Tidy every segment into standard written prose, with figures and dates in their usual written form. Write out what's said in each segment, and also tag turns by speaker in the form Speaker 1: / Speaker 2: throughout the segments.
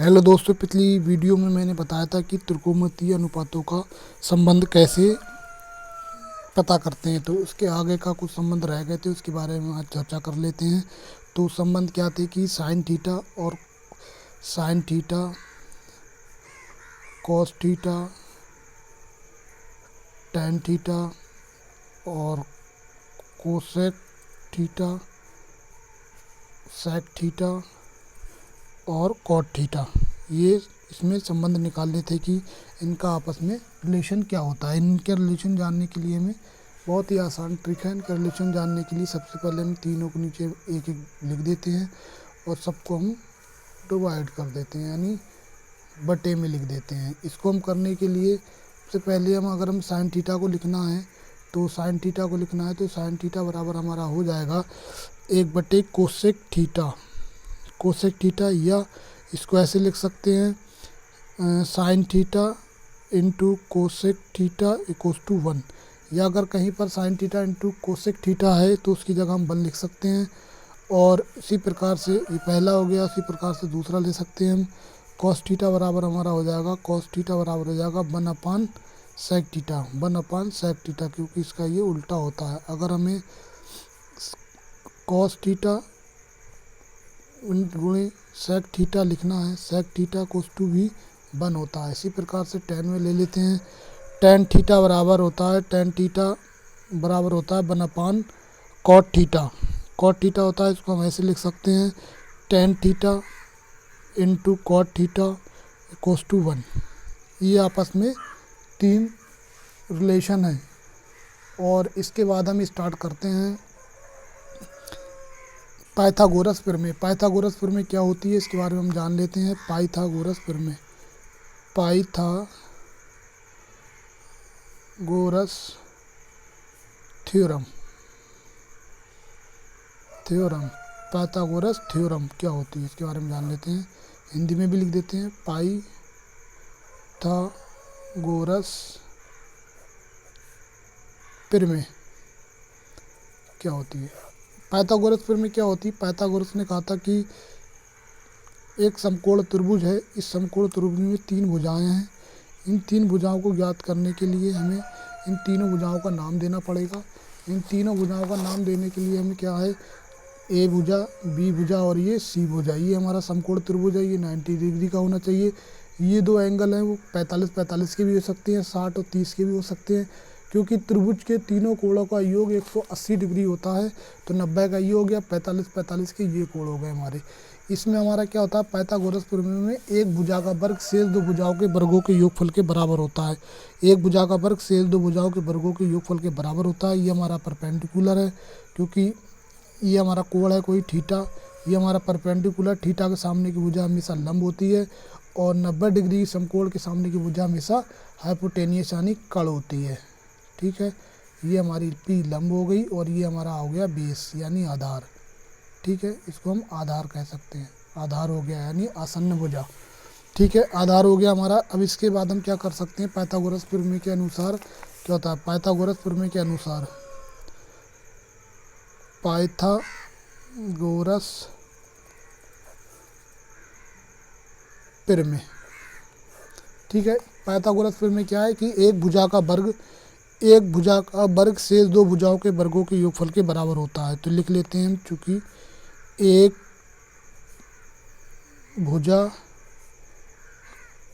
Speaker 1: Hello दोस्तों, पिछली video में मैंने बताया था कि त्रिकोणमितीय अनुपातों का संबंध कैसे पता करते हैं। तो उसके आगे का कुछ संबंध रह गए थे, उसके बारे में आज चर्चा कर लेते हैं। तो संबंध क्या थे कि साइन थीटा और sine theta, cos theta, tan theta और कोसेक थीटा, सेक थीटा और कॉट थीटा, ये इसमें संबंध निकालने थे कि इनका आपस में रिलेशन क्या होता है। इनके रिलेशन जानने के लिए हमें बहुत ही आसान ट्रिक है। इनका रिलेशन जानने के लिए सबसे पहले हम तीनों को नीचे एक एक लिख देते हैं और सबको हम डिवाइड कर देते हैं, यानी बटे में लिख देते हैं। इसको हम करने के लिए सबसे पहले अगर हम साइन थीटा को लिखना है तो साइन थीटा को लिखना है तो साइन थीटा बराबर हमारा हो जाएगा 1/कोसेक थीटा। कोसेक थीटा, या इसको ऐसे लिख सकते हैं sine theta into cosec theta equals to 1, या अगर कहीं पर sine theta into cosec theta है तो उसकी जगह हम 1 लिख सकते हैं। और इसी प्रकार से ये पहला हो गया, इसी प्रकार से दूसरा ले सकते हैं हम। कॉस थीटा बराबर हमारा हो जाएगा 1/सेक थीटा, 1/सेक थीटा, क्योंकि इसका ये उल्टा होता है। अगर हमें कॉस थीटा गुणे सेक थीटा लिखना है, सेक थीटा कोस टू भी 1 होता है। इसी प्रकार से टैन में ले लेते हैं। टैन थीटा बराबर होता है 1/कॉट थीटा। कॉट थीटा होता है, इसको हम ऐसे लिख सकते हैं tan theta into cot theta equals to 1। ये आपस में 3 रिलेशन है। और इसके बाद हम स्टार्ट करते हैं पाइथागोरस प्रमेय। पाइथागोरस प्रमेय क्या होती है, इसके बारे में हम जान लेते हैं। पाइथागोरस प्रमेय, पाइथागोरस थ्योरम, पाइथागोरस थ्योरम क्या होती है, इसके बारे में जान लेते हैं। हिंदी में भी लिख देते हैं पाइथागोरस प्रमेय क्या होती है। पाइथागोरस प्रमेय क्या होती है, पाइथागोरस ने कहा था कि एक समकोण त्रिभुज है, इस समकोण त्रिभुज में 3 भुजाएं हैं। इन 3 भुजाओं को ज्ञात करने के लिए हमें इन तीनों भुजाओं का नाम देना पड़ेगा। इन तीनों भुजाओं का नाम देने के लिए हमें क्या है, ए भुजा, बी भुजा और ये सी भुजा। ये हमारा समकोण त्रिभुज है, ये 90 डिग्री का होना चाहिए। ये 2 एंगल हैं वो 45 के भी हो सकते हैं, 60 और 30 के भी हो सकते हैं, क्योंकि त्रिभुज के तीनों कोणों का योग 180 डिग्री होता है। तो 90 का ये हो गया, 45 के ये कोण हो गए हमारे। इसमें हमारा क्या होता है, पाइथागोरस प्रमेय में एक भुजा का वर्ग शेष 2 भुजाओं के वर्गों के योगफल के बराबर होता है। एक भुजा का वर्ग शेष 2 भुजाओं के वर्गों के योगफल के बराबर होता है। ये हमारा परपेंडिकुलर है, क्योंकि ये हमारा कोण है कोई थीटा, ये हमारा परपेंडिकुलर, थीटा के सामने की भुजा हमेशा लंब होती है और 90 डिग्री समकोण के सामने की भुजा हमेशा हाइपोटेनियस यानी कड़ होती है। ठीक है, ये हमारी पी लंब हो गई और ये हमारा हो गया बेस यानी आधार। ठीक है, इसको हम आधार कह सकते हैं। आधार हो गया यानी आसन्न भुजा। ठीक है, आधार हो गया हमारा। अब इसके बाद हम क्या कर सकते हैं, पाइथागोरस प्रमेय के अनुसार क्या होता है, पाइथागोरस प्रमेय के अनुसार पाइथागोरस प्रमेय। ठीक है, पाइथागोरस प्रमेय क्या है कि एक भुजा का वर्ग शेष 2 भुजाओं के वर्गों के योगफल के बराबर होता है। तो लिख लेते हैं हम, चूंकि एक भुजा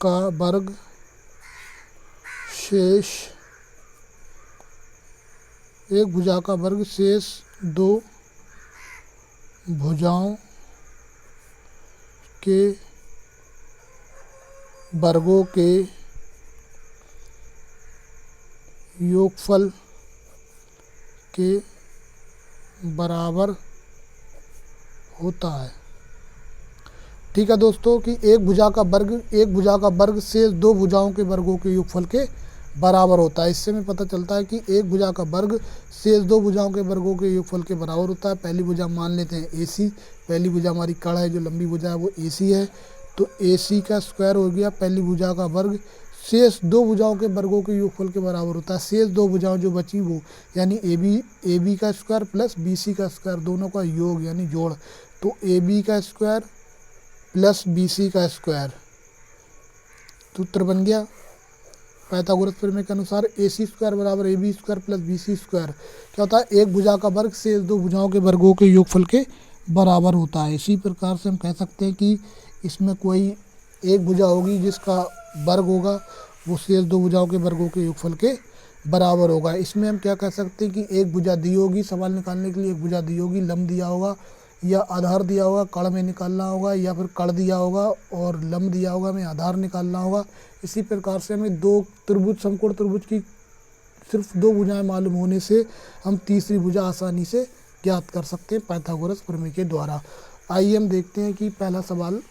Speaker 1: का वर्ग शेष 2 भुजाओं के वर्गों के योगफल के बराबर होता है। ठीक है दोस्तों, कि एक भुजा का वर्ग शेष 2 भुजाओं के वर्गों के योगफल के बराबर होता है। इससे हमें पता चलता है कि एक भुजा का वर्ग शेष 2 भुजाओं के वर्गों के योगफल के बराबर होता है। पहली भुजा मान लेते हैं AC, पहली भुजा हमारी कड़ है, जो लंबी भुजा है वो AC है। तो AC का स्क्वायर हो गया पहली भुजा का वर्ग शेष 2 भुजाओं के वर्गों के योगफल के बराबर होता है। शेष 2 भुजाएं जो बची वो यानी ए बी का स्क्वायर प्लस BC का स्क्वायर, दोनों का योग यानी जोड़। तो AB का स्क्वायर प्लस BC का स्क्वायर। सूत्र बन गया पाइथागोरस प्रमेय के अनुसार AC स्क्वायर बराबर AB square plus BC square. क्या होता है, एक भुजा का वर्ग शेष दो भुजाओं के वर्गों के योगफल के बराबर होता है। इसी प्रकार से हम कह सकते हैं कि इसमें कोई एक भुजा होगी जिसका वर्ग होगा वो शेष दो भुजाओं के वर्गों के योगफल के बराबर होगा। इसमें हम क्या कह सकते हैं कि एक भुजा दी होगी, सवाल निकालने के लिए एक भुजा दी होगी, लंब दिया होगा या आधार दिया होगा, कड़ में निकालना होगा, या फिर कड़ दिया होगा और लंब दिया होगा, हमें आधार निकालना होगा। इसी प्रकार से हमें दो त्रिभुज, समकोण त्रिभुज की सिर्फ दो भुजाएं मालूम होने से हम तीसरी भुजा आसानी से ज्ञात कर सकते हैं पाइथागोरस प्रमेय के द्वारा। आइए हम देखते हैं कि पहला सवाल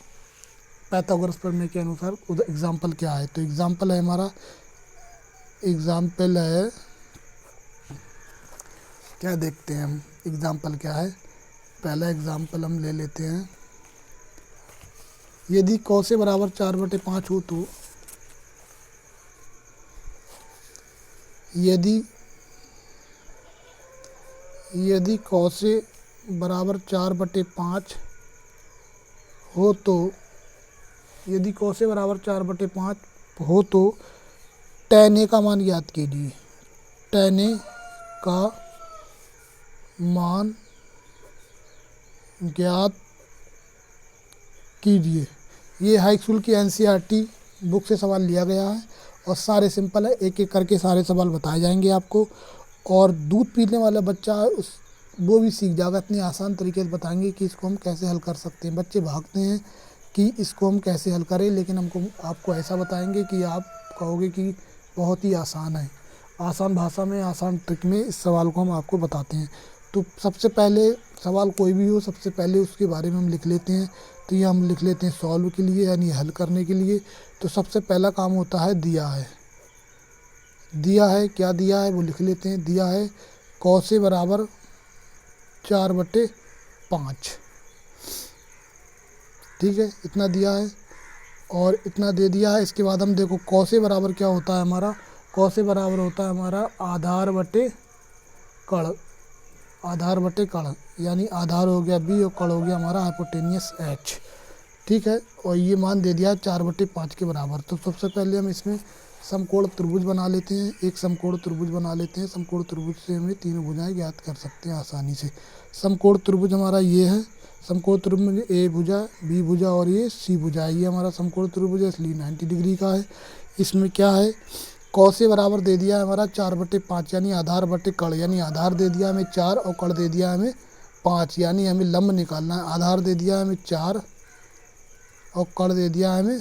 Speaker 1: पाइथागोरस प्रमेय के अनुसार एग्जाम्पल क्या है। तो एग्जाम्पल है हमारा, एग्जाम्पल है क्या, देखते हैं हम एग्जाम्पल क्या है। पहला एग्जाम्पल हम ले लेते हैं, यदि कौसे बराबर 4/5 हो तो यदि कौसे बराबर 4/5 हो तो यदि कौसे बराबर 4/5 हो तो tan A का मान ज्ञात कीजिए। tan A का मान ज्ञात कीजिए। ये हाई स्कूल की NCERT बुक से सवाल लिया गया है और सारे सिंपल है, एक एक करके सारे सवाल बताए जाएंगे आपको। और दूध पीने वाला बच्चा वो भी सीख जाएगा, इतनी आसान तरीके से बताएंगे कि इसको हम कैसे हल कर सकते हैं। बच्चे भागते हैं कि इसको हम कैसे हल करें, लेकिन आपको ऐसा बताएंगे कि आप कहोगे कि बहुत ही आसान है। आसान भाषा में, आसान ट्रिक में इस सवाल को हम आपको बताते हैं। तो सबसे पहले सवाल कोई भी हो, सबसे पहले उसके बारे में हम लिख लेते हैं। तो ये हम लिख लेते हैं सॉल्व के लिए, यानी हल करने के लिए। तो सबसे पहला काम होता है दिया है। क्या दिया है वो लिख लेते हैं। दिया है कौसे बराबर 4/5, ठीक है, इतना दिया है और इतना दे दिया है। इसके बाद हम देखो कौसे बराबर क्या होता है हमारा, कौसे बराबर होता है हमारा आधार बटे कड़। आधार बटे कड़ यानी आधार हो गया B और कड़ हो गया हमारा हाइपोटेनियस H, ठीक है। और ये मान दे दिया है 4/5 के बराबर। तो सबसे पहले हम इसमें समकोण त्रिभुज बना लेते हैं, एक समकोण त्रिभुज बना लेते हैं। समकोण त्रिभुज से हमें तीनों भुजाएं ज्ञात कर सकते हैं आसानी से। समकोण त्रिभुज हमारा ये है, समकोण त्रिभुज में A भुजा, B भुजा और ये C भुजा है। ये हमारा समकोण त्रिभुज है, इसलिए 90 डिग्री का है। इसमें क्या है, कौसे बराबर दे दिया है हमारा 4/5 यानी आधार बटे कड़, यानी आधार दे दिया हमें 4 और कड़ दे दिया हमें 5, यानी हमें लंब निकालना है। आधार दे दिया हमें 4 और कड़ दे दिया हमें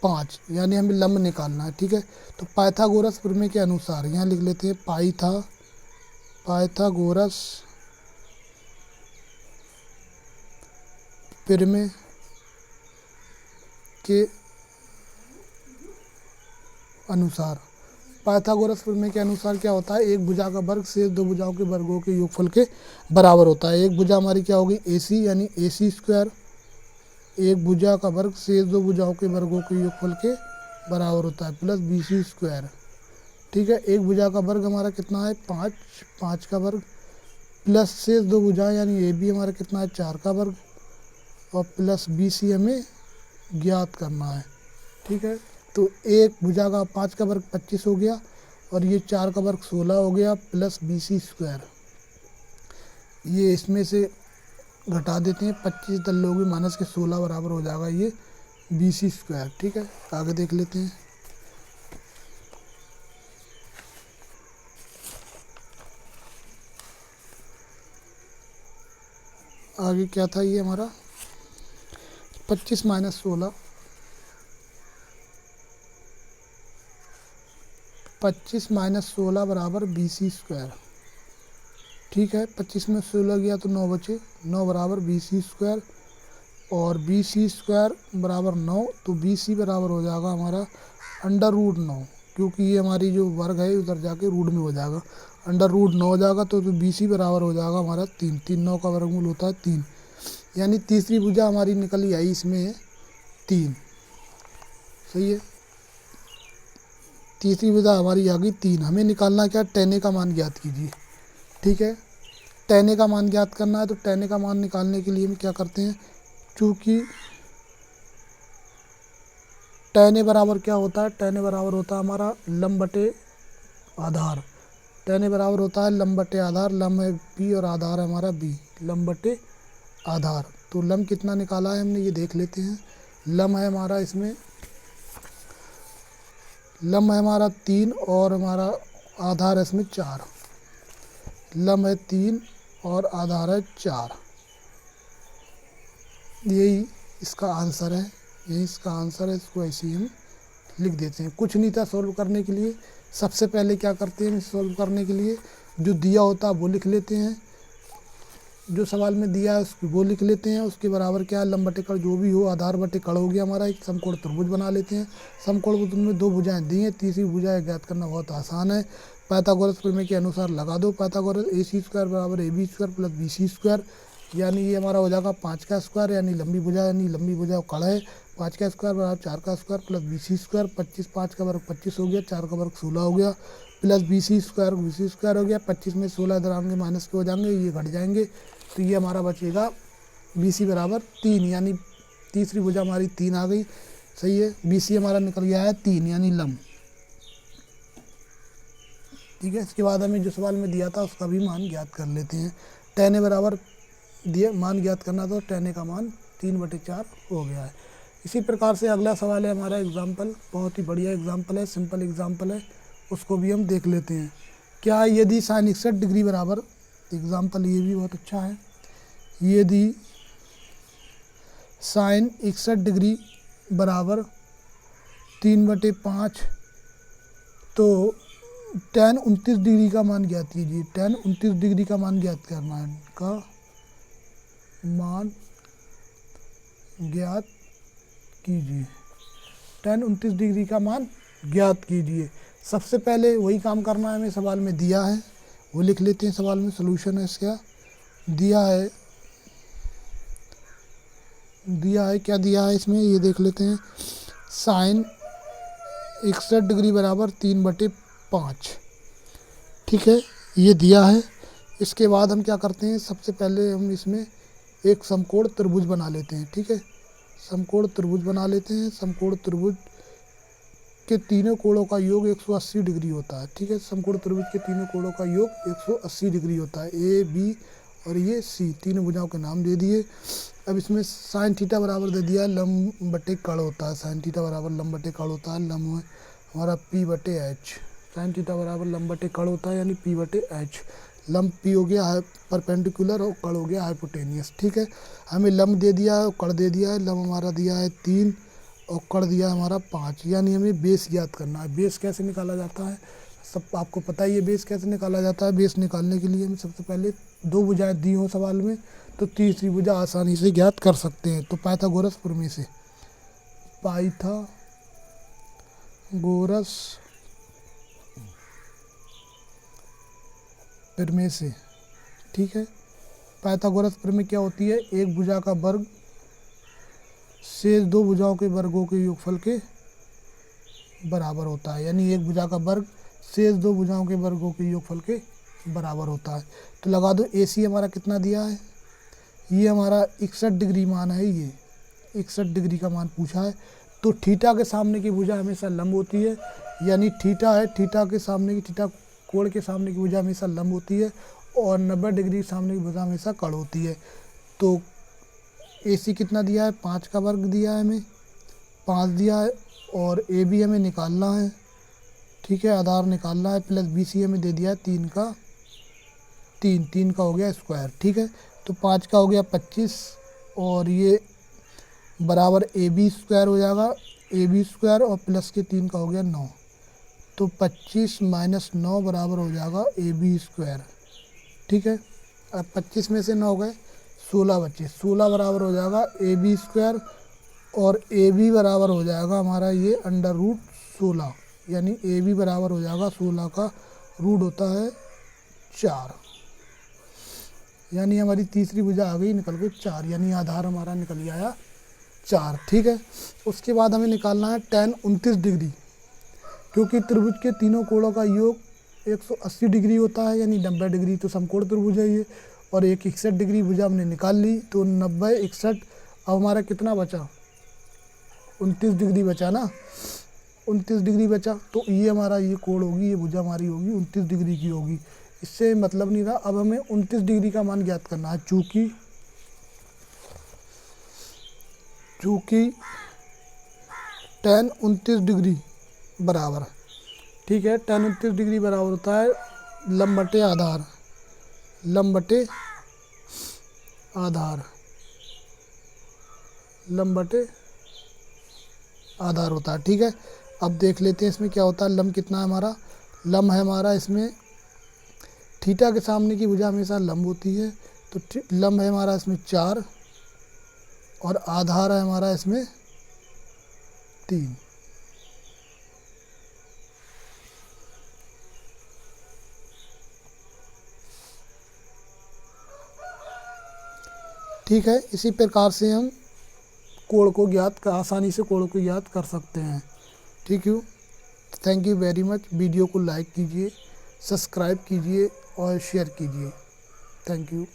Speaker 1: 5, यानी हमें लंब निकालना है, ठीक है। तो पाइथागोरस प्रमेय के अनुसार यहाँ लिख लेते हैं पाइथागोरस प्रमेय के अनुसार, पाइथागोरस प्रमेय के अनुसार क्या होता है, एक भुजा का वर्ग शेष दो भुजाओं के वर्गों के योगफल के बराबर होता है। एक भुजा हमारी क्या होगी AC, यानी AC स्क्वायर। एक भुजा का वर्ग शेष दो भुजाओं के वर्गों के योगफल के बराबर होता है प्लस BC स्क्वायर, ठीक है। एक भुजा का वर्ग हमारा कितना है 5 का वर्ग प्लस शेष दो भुजाएं यानी AB हमारा कितना है 4 का वर्ग और प्लस BC हमें ज्ञात करना है, ठीक है। तो एक भुजा का 5 का वर्ग 25 हो गया और ये 4 का वर्ग 16 हो गया प्लस BC स्क्वायर। ये इसमें से घटा देते हैं, 25 दल लोगे माइनस के 16 बराबर हो जाएगा ये BC स्क्वायर, ठीक है। आगे देख लेते हैं। आगे क्या था, ये हमारा 25 - 16, 25 - 16 बराबर BC स्क्वायर, ठीक है। 25 में 16 गया तो 9 बचे, 9 बराबर BC स्क्वायर और BC स्क्वायर बराबर 9, तो BC बराबर हो जाएगा हमारा √9, क्योंकि ये हमारी जो वर्ग है उधर जाके रूट में हो जाएगा, √9 हो जाएगा। तो BC बराबर हो जाएगा हमारा 3, 3 9 का वर्गमूल होता है 3, यानी तीसरी भुजा हमारी निकली आई इसमें 3, सही है। तीसरी भुजा हमारी आ गई 3। हमें निकालना क्या, tan A का मान ज्ञात कीजिए, ठीक है। tan A का मान ज्ञात करना है, तो tan A का मान निकालने के लिए हम क्या करते हैं, चूँकि tan A बराबर क्या होता है, tan A बराबर होता है हमारा लंब बटे आधार। tan A बराबर होता है लंब बटे आधार, लंब है b और आधार है हमारा b, लंब बटे आधार। तो लंब कितना निकाला है हमने, ये देख लेते हैं। लंब है हमारा इसमें, लंब है हमारा 3 और हमारा आधार है इसमें 4। लंब है 3 और आधार है 4। यही इसका आंसर है, यही इसका आंसर है। इसको ऐसे ही हम लिख देते हैं। कुछ नहीं था सॉल्व करने के लिए। सबसे पहले क्या करते हैं, सॉल्व करने के लिए जो दिया होता है वो लिख लेते हैं, जो सवाल में दिया है वो लिख लेते हैं। उसके बराबर क्या है, लंब बटे कड़ जो भी हो, आधार बटे कड़ हो गया हमारा। एक समकोण त्रिभुज बना लेते हैं। समकोण त्रिभुज में 2 भुजाएं दी हैं, तीसरी भुजा ज्ञात करना बहुत आसान है। पाइथागोरस प्रमेय के अनुसार लगा दो। पाइथागोरस AC² बराबर AB² प्लस BC², यानी ये हमारा हो जाएगा 5 का स्क्वायर, यानी लंबी भुजा कड़ है। 5 का स्क्वायर बराबर 4 का स्क्वायर प्लस BC²। 25 5 का वर्ग 25 हो गया, 4 का वर्ग 16 हो गया, प्लस BC² हो गया। 25 में 16 इधर आएंगे माइनस के हो जाएंगे, ये घट जाएंगे। तो ये हमारा बचेगा BC बराबर 3, यानी तीसरी भुजा हमारी 3 आ गई। सही है, BC हमारा निकल गया है 3, यानी लंब। ठीक है, इसके बाद हमें जो सवाल में दिया था उसका भी मान ज्ञात कर लेते हैं। tan A बराबर दिया, मान ज्ञात करना था, tan A का मान 3/4 हो गया है। इसी प्रकार से अगला सवाल है हमारा एग्जाम्पल, बहुत ही बढ़िया एग्जाम्पल है, सिंपल एग्जाम्पल है, उसको भी हम देख लेते हैं। क्या यदि sin 61 डिग्री बराबर, एग्जाम्पल ये भी बहुत अच्छा है, यदि sin 61 डिग्री बराबर 3/5, तो tan 29 डिग्री का मान ज्ञात कीजिए। tan 29 डिग्री का मान ज्ञात करना है, का मान ज्ञात कीजिए। tan 29 डिग्री का मान ज्ञात कीजिए। सबसे पहले वही काम करना है, हमें सवाल में दिया है वो लिख लेते हैं। सवाल में सॉल्यूशन है इसका, दिया है क्या दिया है इसमें, ये देख लेते हैं। sin 61 डिग्री बराबर 3/5, ठीक है, ये दिया है। इसके बाद हम क्या करते हैं, सबसे पहले हम इसमें एक समकोण त्रिभुज बना लेते हैं। ठीक है, समकोण त्रिभुज बना लेते हैं। समकोण त्रिभुज के तीनों कोणों का योग 180 डिग्री होता है। ठीक है, समकोण त्रिभुज के तीनों कोणों का योग 180 डिग्री होता है। A, B और ये C, तीनों भुजाओं के नाम दे दिए। अब इसमें साइन थीटा बराबर दे दिया, लंब बटे कड़ होता है। साइन थीटा बराबर लंब बटे कड़ होता है, लंब हमारा P/H। साइन थीटा बराबर लंब बटे कड़ होता है, यानी P/H। लंब P हो गया है परपेंडिकुलर और कड़ हो गया हाइपोटेनियस। ठीक है, हमें लंब दे दिया है और कड़ दे दिया है। लंब हमारा दिया है 3 और कड़ दिया है हमारा 5, यानी हमें बेस ज्ञात करना है। बेस कैसे निकाला जाता है, सब आपको पता ही है बेस कैसे निकाला जाता है। बेस निकालने के लिए हमें सबसे पहले 2 भुजाएं दी हो सवाल में, तो तीसरी भुजा आसानी से ज्ञात कर सकते हैं। तो पाइथागोरस प्रमेय से, पाइथागोरस प्रमेय से, ठीक है, पाइथागोरस प्रमेय क्या होती है, एक भुजा का वर्ग शेष 2 भुजाओं के वर्गों के योगफल के बराबर होता है। यानी एक भुजा का वर्ग शेष 2 भुजाओं के वर्गों के योगफल के बराबर होता है। तो लगा दो, AC हमारा कितना दिया है, ये हमारा 61 डिग्री मान है, ये 61 डिग्री का मान पूछा है। तो थीटा के सामने की भुजा हमेशा लंब होती है, यानी थीटा है, थीटा के सामने की, थीटा कोण के सामने की भुजा हमेशा लंब होती है, और 90 डिग्री सामने की भुजा हमेशा कड़ होती है। तो AC कितना दिया है, 5 का वर्ग दिया है, हमें 5 दिया है, और AB हमें निकालना है। ठीक है, आधार निकालना है, प्लस BC हमें दे दिया है 3 का हो गया स्क्वायर। ठीक है, तो 5 का हो गया 25, और ये बराबर AB² हो जाएगा, AB² और प्लस के 3 का हो गया 9, तो 25 - 9 बराबर हो जाएगा AB²। ठीक है, अब 25 में से 9 गए, 16 बचे, 16 बराबर हो जाएगा AB², और AB बराबर हो जाएगा हमारा ये √16, यानी AB बराबर हो जाएगा 16 का रूट होता है 4, यानी हमारी तीसरी भुजा आ गई निकल के 4, यानी आधार हमारा निकल आया 4। ठीक है, उसके बाद हमें निकालना है tan 29 डिग्री, क्योंकि त्रिभुज के तीनों कोणों का योग 180 डिग्री होता है, यानी 90 डिग्री तो समकोण त्रिभुज है ये, और एक 61 डिग्री भुजा हमने निकाल ली, तो 90 61 अब हमारा कितना बचा, 29 डिग्री बचा ना, 29 डिग्री बचा। तो ये हमारा ये कोण होगी, ये भुजा हमारी होगी 29 डिग्री की होगी। इससे मतलब नहीं रहा। अब हमें 29 डिग्री का मान ज्ञात करना है। चूँकि tan 29 डिग्री बराबर, ठीक है, tan 29 डिग्री बराबर होता है लंब बटे आधार, लंब बटे आधार, लंब बटे आधार होता है, ठीक है। अब देख लेते हैं इसमें क्या होता है। लंब कितना है हमारा, लंब है हमारा इसमें, थीटा के सामने की भुजा हमेशा लंब होती है, तो लंब है हमारा इसमें 4 और आधार है हमारा इसमें 3। ठीक है, इसी प्रकार से हम कोण को आसानी से कोण को ज्ञात कर सकते हैं। ठीक है, thank you very much. Video को लाइक कीजिए, सब्सक्राइब कीजिए और शेयर कीजिए। Thank you.